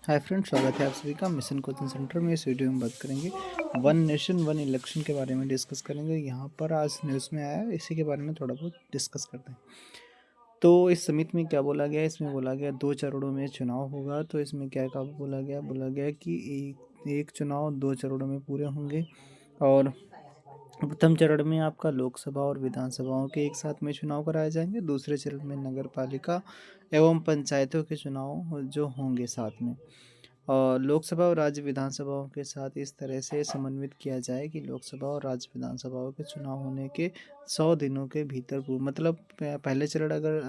Hi friends, स्वागत है आप सभी का मिशन कोचिंग सेंटर में। इस वीडियो में बात करेंगे वन नेशन वन इलेक्शन के बारे में डिस्कस करेंगे। यहाँ पर आज न्यूज़ में आया है, इसी के बारे में थोड़ा बहुत डिस्कस करते हैं। तो इस समिट में क्या बोला गया? इसमें बोला गया 2 चरणों में चुनाव होगा। तो इसमें क्या क्या बोला गया कि एक चुनाव 2 चरणों में पूरे होंगे। और प्रथम चरण में आपका लोकसभा और विधानसभाओं के एक साथ में चुनाव कराए जाएंगे। दूसरे चरण में नगर पालिका एवं पंचायतों के चुनाव जो होंगे साथ में। और लोकसभा और राज्य विधानसभाओं के साथ इस तरह से समन्वित किया जाए कि लोकसभा और राज्य विधानसभाओं के चुनाव होने के 100 दिनों के भीतर मतलब पहले चरण अगर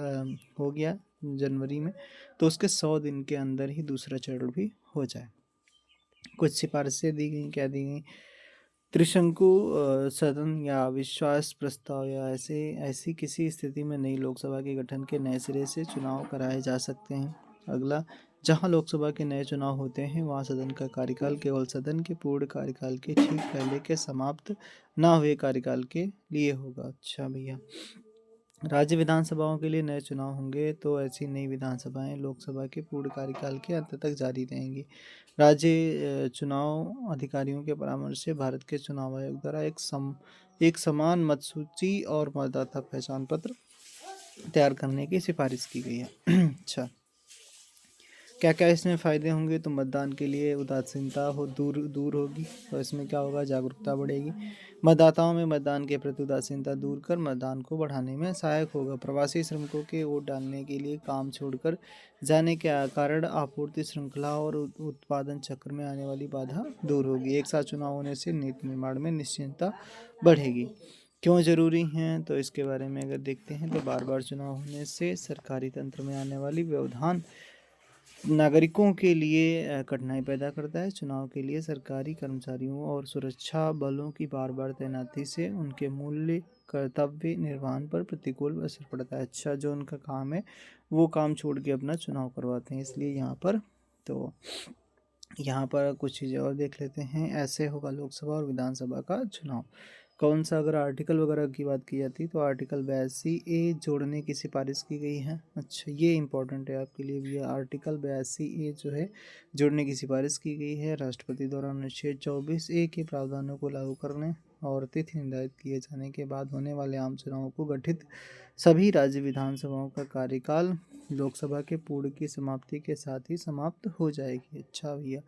हो गया जनवरी में, तो उसके 100 दिन के अंदर ही दूसरा चरण भी हो जाए। कुछ सिफारिशें दी गई, क्या दी गई? त्रिशंकु सदन या अविश्वास प्रस्ताव या ऐसी किसी स्थिति में नई लोकसभा के गठन के नए सिरे से चुनाव कराए जा सकते हैं। अगला, जहां लोकसभा के नए चुनाव होते हैं वहां सदन का कार्यकाल केवल सदन के पूर्ण कार्यकाल के ठीक पहले के समाप्त ना हुए कार्यकाल के लिए होगा। अच्छा भैया, राज्य विधानसभाओं के लिए नए चुनाव होंगे तो ऐसी नई विधानसभाएं लोकसभा के पूर्ण कार्यकाल के अंत तक जारी रहेंगी। राज्य चुनाव अधिकारियों के परामर्श से भारत के चुनाव आयोग द्वारा एक समान मत सूची और मतदाता पहचान पत्र तैयार करने की सिफारिश की गई है। अच्छा, क्या क्या इसमें फ़ायदे होंगे? तो मतदान के लिए उदासीनता दूर होगी। तो इसमें क्या होगा? जागरूकता बढ़ेगी। मतदाताओं में मतदान के प्रति उदासीनता दूर कर मतदान को बढ़ाने में सहायक होगा। प्रवासी श्रमिकों के वोट डालने के लिए काम छोड़कर जाने के कारण आपूर्ति श्रृंखला और उत्पादन चक्र में आने वाली बाधा दूर होगी। एक साथ चुनाव होने से नीति निर्माण में निश्चितता बढ़ेगी। क्यों ज़रूरी हैं? तो इसके बारे में अगर देखते हैं तो बार बार चुनाव होने से सरकारी तंत्र में आने वाली व्यवधान नागरिकों के लिए कठिनाई पैदा करता है। चुनाव के लिए सरकारी कर्मचारियों और सुरक्षा बलों की बार बार तैनाती से उनके मूल्य कर्तव्य निर्वहन पर प्रतिकूल असर पड़ता है। अच्छा, जो उनका काम है वो काम छोड़ के अपना चुनाव करवाते हैं, इसलिए यहाँ पर कुछ चीज़ें और देख लेते हैं। ऐसे होगा लोकसभा और विधानसभा का चुनाव। कौन सा? अगर आर्टिकल वगैरह की बात की जाती तो आर्टिकल 82A जोड़ने की सिफारिश की गई है। अच्छा, ये इंपॉर्टेंट है आपके लिए भी। आर्टिकल 82A जो है जोड़ने की सिफारिश की गई है। राष्ट्रपति द्वारा अनुच्छेद 24A के प्रावधानों को लागू करने और तिथि निर्धारित किए जाने के बाद होने वाले आम चुनावों को गठित सभी राज्य विधानसभाओं का कार्यकाल लोकसभा के पूर्ण की समाप्ति के साथ ही समाप्त हो जाएगी। अच्छा भैया,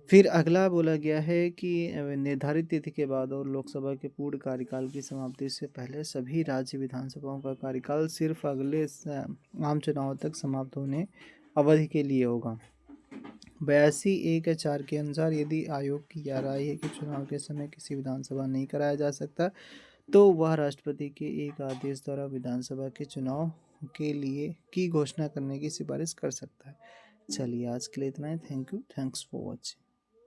फिर अगला बोला गया है कि निर्धारित तिथि के बाद और लोकसभा के पूर्ण कार्यकाल की समाप्ति से पहले सभी राज्य विधानसभाओं का कार्यकाल सिर्फ अगले आम चुनाव तक समाप्त होने अवधि के लिए होगा। 82A(4) के अनुसार यदि आयोग की यह राय है कि चुनाव के समय किसी विधानसभा नहीं कराया जा सकता, तो वह राष्ट्रपति के एक आदेश द्वारा विधानसभा के चुनाव के लिए की घोषणा करने की सिफारिश कर सकता है। चलिए, आज के लिए इतना ही। Thank you, thanks for watching.